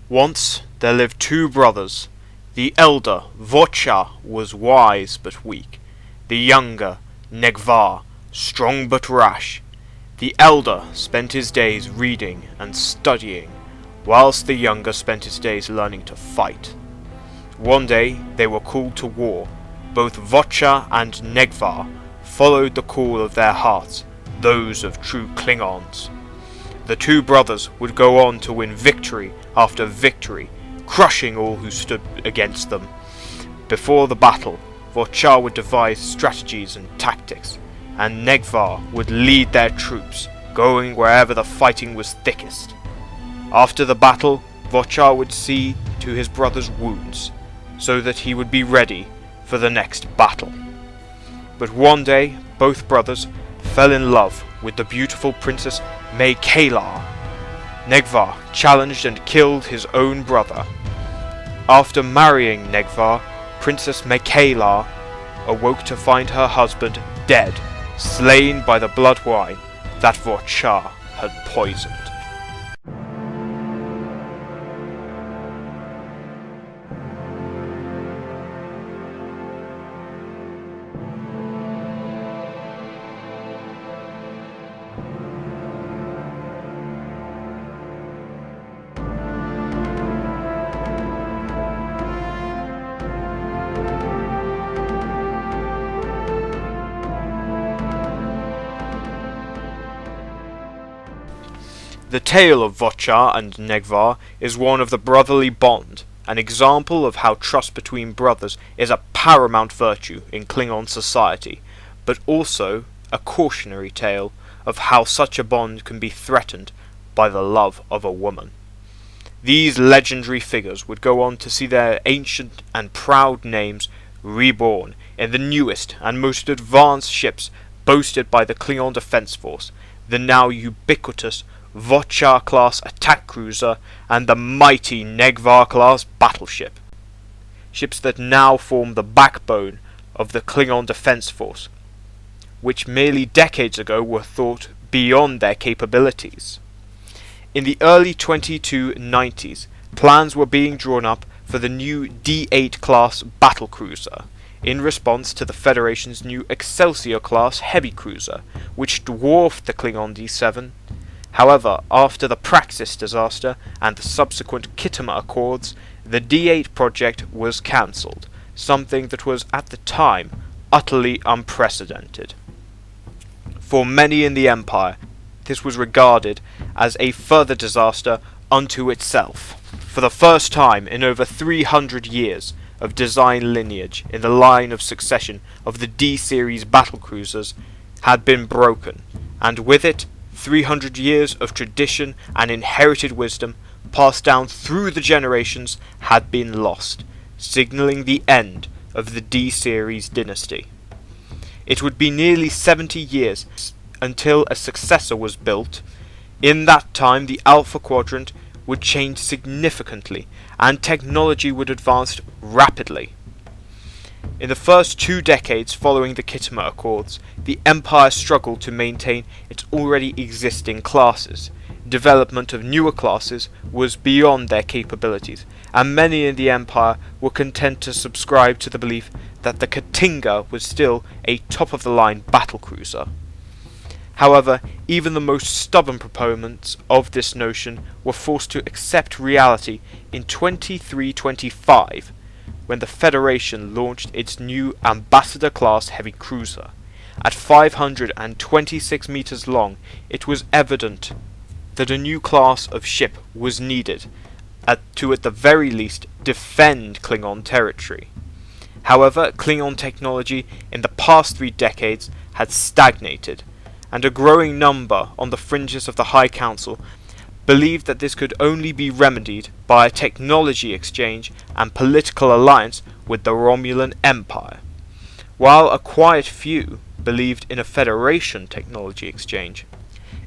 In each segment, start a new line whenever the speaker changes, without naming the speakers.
Once there lived two brothers. The elder, Vor'cha, was wise but weak. The younger, Negh'var, strong but rash. The elder spent his days reading and studying, whilst the younger spent his days learning to fight. One day they were called to war. Both Vor'cha and Negh'var followed the call of their hearts, those of true Klingons. The two brothers would go on to win victory after victory, crushing all who stood against them. Before the battle, Vor'cha would devise strategies and tactics, and Negh'var would lead their troops, going wherever the fighting was thickest. After the battle, Vor'cha would see to his brother's wounds, so that he would be ready for the next battle. But one day, both brothers fell in love with the beautiful Princess Kahless. Negh'var challenged and killed his own brother. After marrying Negh'var, Princess Kahless awoke to find her husband dead, slain by the blood wine that Vor'cha had poisoned. The tale of Vor'cha and Negh'var is one of the brotherly bond, an example of how trust between brothers is a paramount virtue in Klingon society, but also a cautionary tale of how such a bond can be threatened by the love of a woman. These legendary figures would go on to see their ancient and proud names reborn in the newest and most advanced ships boasted by the Klingon Defense Force, the now ubiquitous Vor'cha-class attack cruiser and the mighty Negh'var-class battleship. Ships that now form the backbone of the Klingon Defense Force, which merely decades ago were thought beyond their capabilities. In the early 2290s, plans were being drawn up for the new D8-class battlecruiser, in response to the Federation's new Excelsior-class heavy cruiser, which dwarfed the Klingon D7. However, after the Praxis disaster and the subsequent Khitomer Accords, the D8 project was cancelled, something that was at the time utterly unprecedented. For many in the Empire, this was regarded as a further disaster unto itself. For the first time in over 300 years of design lineage in the line of succession of the D-series battlecruisers had been broken, and with it 300 years of tradition and inherited wisdom passed down through the generations had been lost, signalling the end of the D-series dynasty. It would be nearly 70 years until a successor was built. In that time the Alpha Quadrant would change significantly and technology would advance rapidly. In the first 2 decades following the Khitomer Accords, the Empire struggled to maintain its already existing classes. Development of newer classes was beyond their capabilities, and many in the Empire were content to subscribe to the belief that the Katinga was still a top-of-the-line battlecruiser. However, even the most stubborn proponents of this notion were forced to accept reality in 2325, when the Federation launched its new Ambassador-class heavy cruiser. At 526 meters long, it was evident that a new class of ship was needed to at the very least defend Klingon territory. However, Klingon technology in the past 3 decades had stagnated, and a growing number on the fringes of the High Council believed that this could only be remedied by a technology exchange and political alliance with the Romulan Empire, while a quiet few believed in a Federation technology exchange.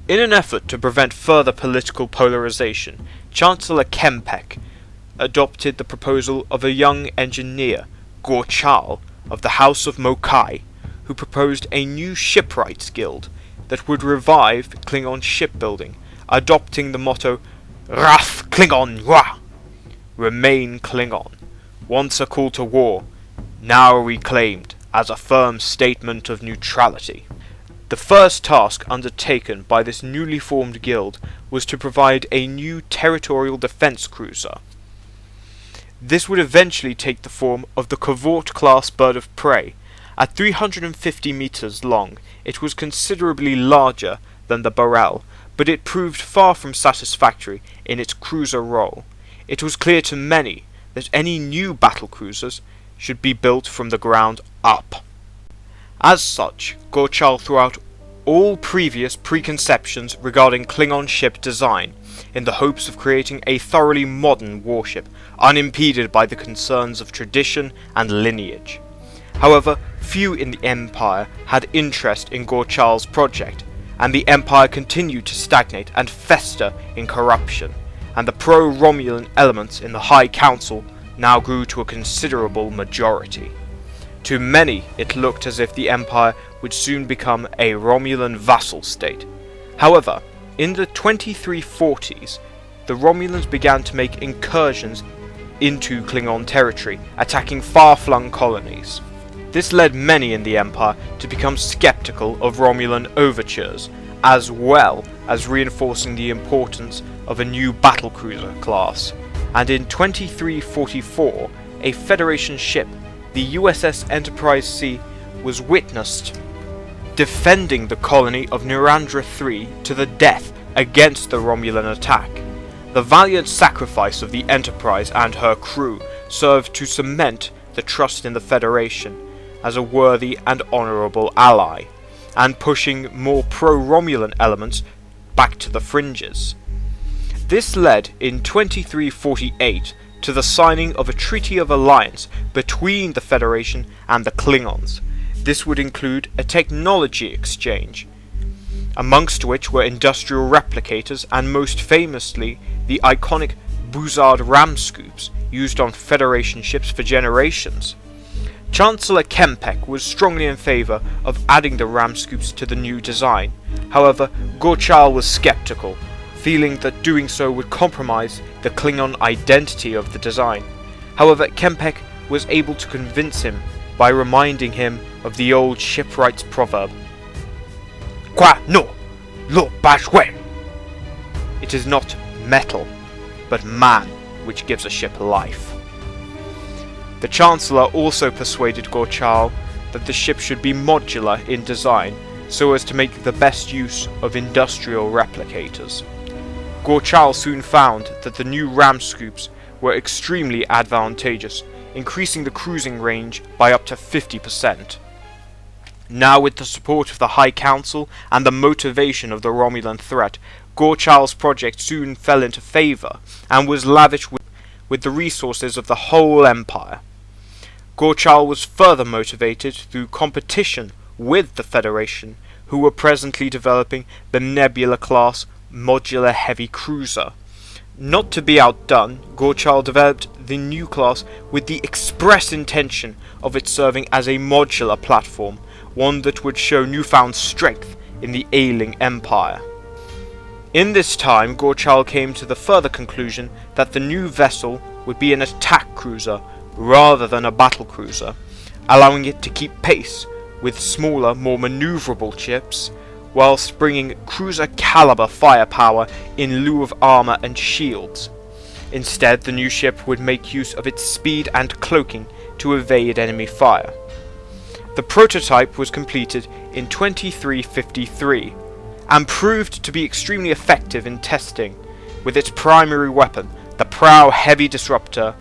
In an effort to prevent further political polarization, Chancellor Kempek adopted the proposal of a young engineer, Gorchal, of the House of Mokai, who proposed a new shipwrights guild that would revive Klingon shipbuilding, adopting the motto Rath Klingon Wa. remain Klingon. Once a call to war, now reclaimed as a firm statement of neutrality. The first task undertaken by this newly formed guild was to provide a new territorial defense cruiser. This would eventually take the form of the Vor'cha-class bird of prey. At 350 meters long, it was considerably larger than the Barrel, but it proved far from satisfactory in its cruiser role. It was clear to many that any new battle cruisers should be built from the ground up. As such, Vor'cha threw out all previous preconceptions regarding Klingon ship design, in the hopes of creating a thoroughly modern warship, unimpeded by the concerns of tradition and lineage. However, few in the Empire had interest in Vor'cha's project, and the Empire continued to stagnate and fester in corruption, and the pro-Romulan elements in the High Council now grew to a considerable majority. To many, it looked as if the Empire would soon become a Romulan vassal state. However, in the 2340s, the Romulans began to make incursions into Klingon territory, attacking far-flung colonies. This led many in the Empire to become skeptical of Romulan overtures, as well as reinforcing the importance of a new battlecruiser class. And in 2344, a Federation ship, the USS Enterprise C, was witnessed defending the colony of Narendra III to the death against the Romulan attack. The valiant sacrifice of the Enterprise and her crew served to cement the trust in the Federation as a worthy and honourable ally, and pushing more pro-Romulan elements back to the fringes. This led in 2348 to the signing of a treaty of alliance between the Federation and the Klingons. This would include a technology exchange, amongst which were industrial replicators and most famously the iconic Buzzard ram scoops used on Federation ships for generations. Chancellor Kempek was strongly in favour of adding the ram scoops to the new design. However, Vor'cha was sceptical, feeling that doing so would compromise the Klingon identity of the design. However, Kempek was able to convince him by reminding him of the old shipwright's proverb, Qua no lo bashwe. It is not metal, but man which gives a ship life. The Chancellor also persuaded Vor'cha that the ship should be modular in design, so as to make the best use of industrial replicators. Vor'cha soon found that the new ram scoops were extremely advantageous, increasing the cruising range by up to 50%. Now, with the support of the High Council and the motivation of the Romulan threat, Vor'cha's project soon fell into favour and was lavished with the resources of the whole Empire. Vor'cha was further motivated through competition with the Federation, who were presently developing the Nebula-class modular heavy cruiser. Not to be outdone, Vor'cha developed the new class with the express intention of it serving as a modular platform, one that would show newfound strength in the ailing Empire. In this time, Vor'cha came to the further conclusion that the new vessel would be an attack cruiser rather than a battle cruiser, allowing it to keep pace with smaller, more maneuverable ships, whilst bringing cruiser-caliber firepower in lieu of armour and shields. Instead, the new ship would make use of its speed and cloaking to evade enemy fire. The prototype was completed in 2353, and proved to be extremely effective in testing, with its primary weapon, the prow heavy disruptor,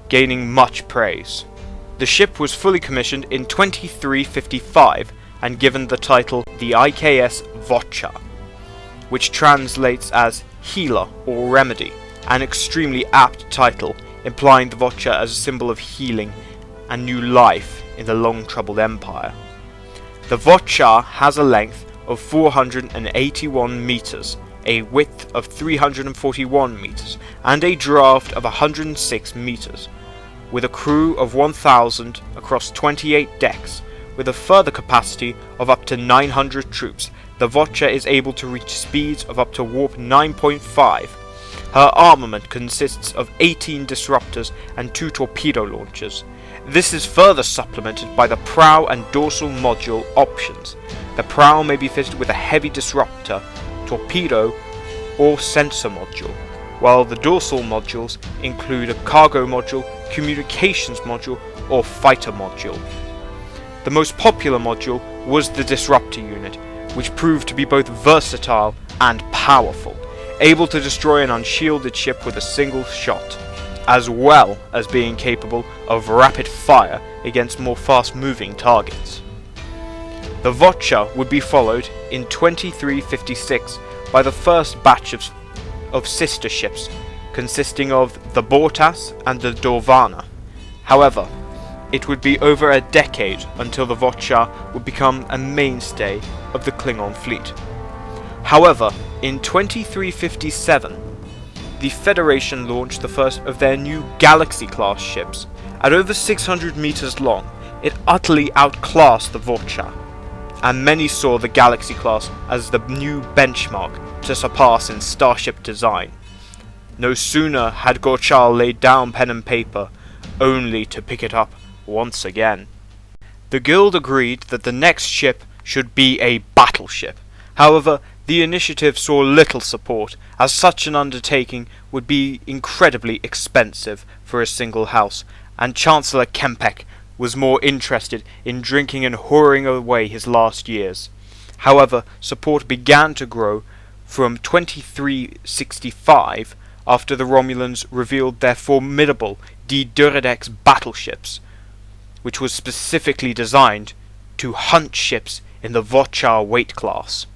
gaining much praise. The ship was fully commissioned in 2355 and given the title the IKS Vor'cha, which translates as healer or remedy, an extremely apt title, implying the Vor'cha as a symbol of healing and new life in the long-troubled Empire. The Vor'cha has a length of 481 meters, a width of 341 meters, and a draft of 106 meters, with a crew of 1,000 across 28 decks. With a further capacity of up to 900 troops, the Vor'cha is able to reach speeds of up to warp 9.5. Her armament consists of 18 disruptors and 2 torpedo launchers. This is further supplemented by the prow and dorsal module options. The prow may be fitted with a heavy disruptor, torpedo, or sensor module, while the dorsal modules include a cargo module, communications module, or fighter module. The most popular module was the disruptor unit, which proved to be both versatile and powerful, able to destroy an unshielded ship with a single shot, as well as being capable of rapid fire against more fast-moving targets. The Vor'cha would be followed in 2356 by the first batch of sister ships, consisting of the Vor'cha and the Dorvana. However, it would be over a decade until the Vor'cha would become a mainstay of the Klingon fleet. However, in 2357, the Federation launched the first of their new Galaxy-class ships. At over 600 meters long, it utterly outclassed the Vor'cha, and many saw the Galaxy-class as the new benchmark to surpass in starship design. No sooner had Gorchal laid down pen and paper, only to pick it up once again. The Guild agreed that the next ship should be a battleship. However, the initiative saw little support, as such an undertaking would be incredibly expensive for a single house, and Chancellor Kempek was more interested in drinking and whoring away his last years. However, support began to grow from 2365 after the Romulans revealed their formidable D. Duridex battleships, which was specifically designed to hunt ships in the Vor'cha weight class.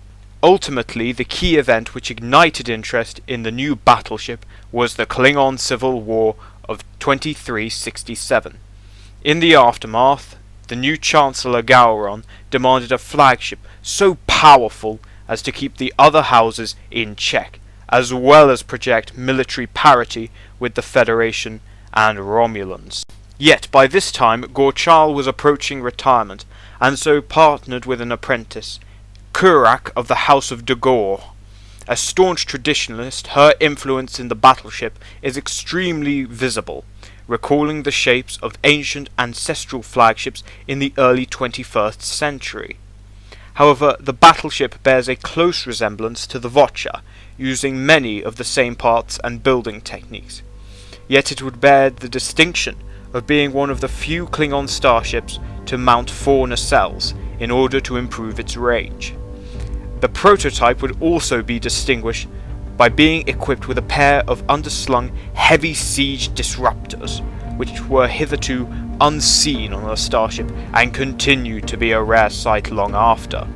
Ultimately, the key event which ignited interest in the new battleship was the Klingon Civil War of 2367. In the aftermath, the new Chancellor Gowron demanded a flagship so powerful as to keep the other houses in check, as well as project military parity with the Federation and Romulans. Yet by this time Gorchal was approaching retirement, and so partnered with an apprentice, Kurak of the House of Dagor. A staunch traditionalist, her influence in the battleship is extremely visible, recalling the shapes of ancient ancestral flagships in the early 21st century. However, the battleship bears a close resemblance to the Vor'cha, using many of the same parts and building techniques. Yet it would bear the distinction of being one of the few Klingon starships to mount 4 nacelles in order to improve its range. The prototype would also be distinguished by being equipped with a pair of underslung heavy siege disruptors, which were hitherto unseen on a starship and continued to be a rare sight long after.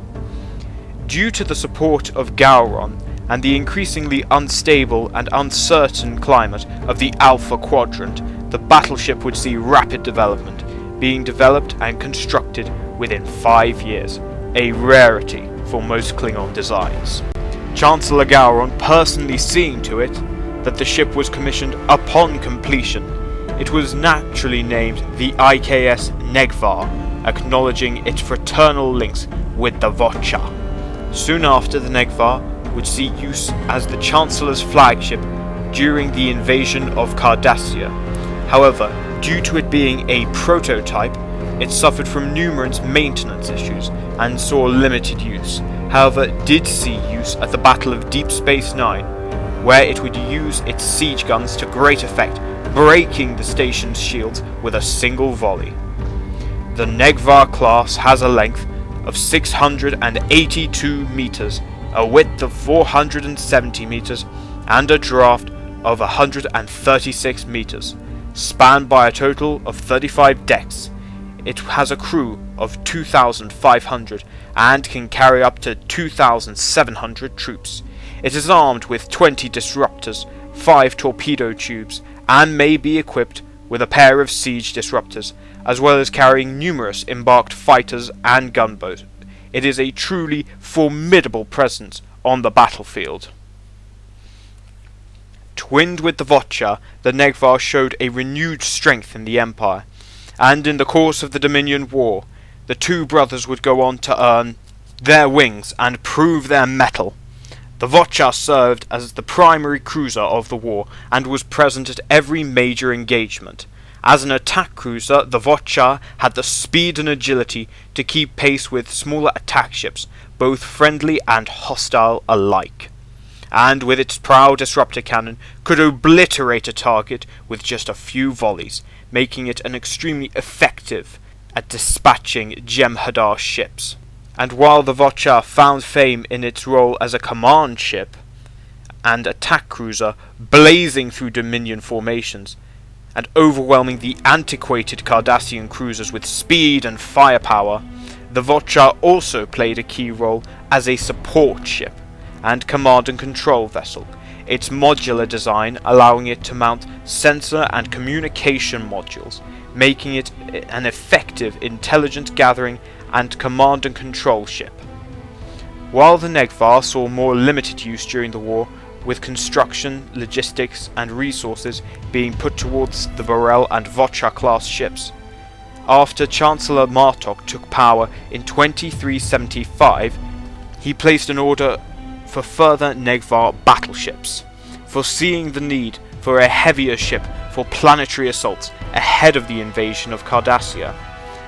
Due to the support of Gowron and the increasingly unstable and uncertain climate of the Alpha Quadrant, the battleship would see rapid development, being developed and constructed within 5 years, a rarity for most Klingon designs. Chancellor Gowron personally seeing to it that the ship was commissioned upon completion. It was naturally named the IKS Negh'var, acknowledging its fraternal links with the Vor'cha. Soon after, the Negh'var would see use as the Chancellor's flagship during the invasion of Cardassia. However, due to it being a prototype, it suffered from numerous maintenance issues and saw limited use. However, it did see use at the Battle of Deep Space Nine, where it would use its siege guns to great effect, breaking the station's shields with a single volley. The Negh'var class has a length of 682 meters, a width of 470 meters, and a draft of 136 meters, spanned by a total of 35 decks. It has a crew of 2,500 and can carry up to 2,700 troops. It is armed with 20 disruptors, 5 torpedo tubes, and may be equipped with a pair of siege disruptors, as well as carrying numerous embarked fighters and gunboats. It is a truly formidable presence on the battlefield. Twinned with the Vor'cha, the Negh'var showed a renewed strength in the Empire, and in the course of the Dominion War, the two brothers would go on to earn their wings and prove their mettle. The Vor'cha served as the primary cruiser of the war and was present at every major engagement. As an attack cruiser, the Vor'cha had the speed and agility to keep pace with smaller attack ships, both friendly and hostile alike. And with its prow disruptor cannon, could obliterate a target with just a few volleys, making it an extremely effective at dispatching Jem'Hadar ships. And while the Vor'cha found fame in its role as a command ship and attack cruiser, blazing through Dominion formations, and overwhelming the antiquated Cardassian cruisers with speed and firepower, the Vor'cha also played a key role as a support ship and command and control vessel, its modular design allowing it to mount sensor and communication modules, making it an effective intelligence gathering and command and control ship. While the Negh'var saw more limited use during the war, with construction, logistics and resources being put towards the Borel and Vor'cha class ships. After Chancellor Martok took power in 2375, he placed an order for further Negh'var battleships, foreseeing the need for a heavier ship for planetary assaults ahead of the invasion of Cardassia.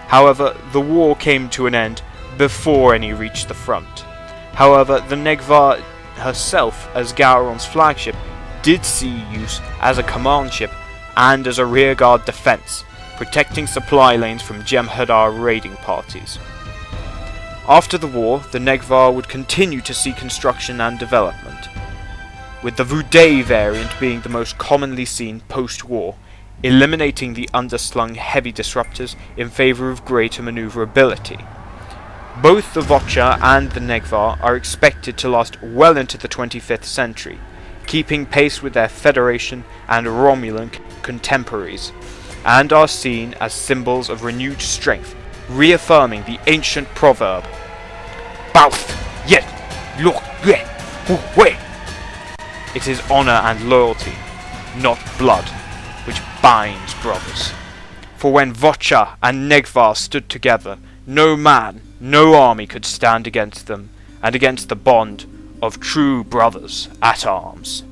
However, the war came to an end before any reached the front. However, the Negh'var herself, as Gowron's flagship, did see use as a command ship and as a rearguard defense, protecting supply lanes from Jem'Hadar raiding parties. After the war, the Negh'var would continue to see construction and development, with the Voudet variant being the most commonly seen post-war, eliminating the underslung heavy disruptors in favour of greater manoeuvrability. Both the Vor'cha and the Negh'var are expected to last well into the 25th century, keeping pace with their Federation and Romulan contemporaries, and are seen as symbols of renewed strength, reaffirming the ancient proverb, Bauth, yet, look, way. It is honour and loyalty, not blood, which binds brothers. For when Vor'cha and Negh'var stood together, no man, no army could stand against them, and against the bond of true brothers at arms.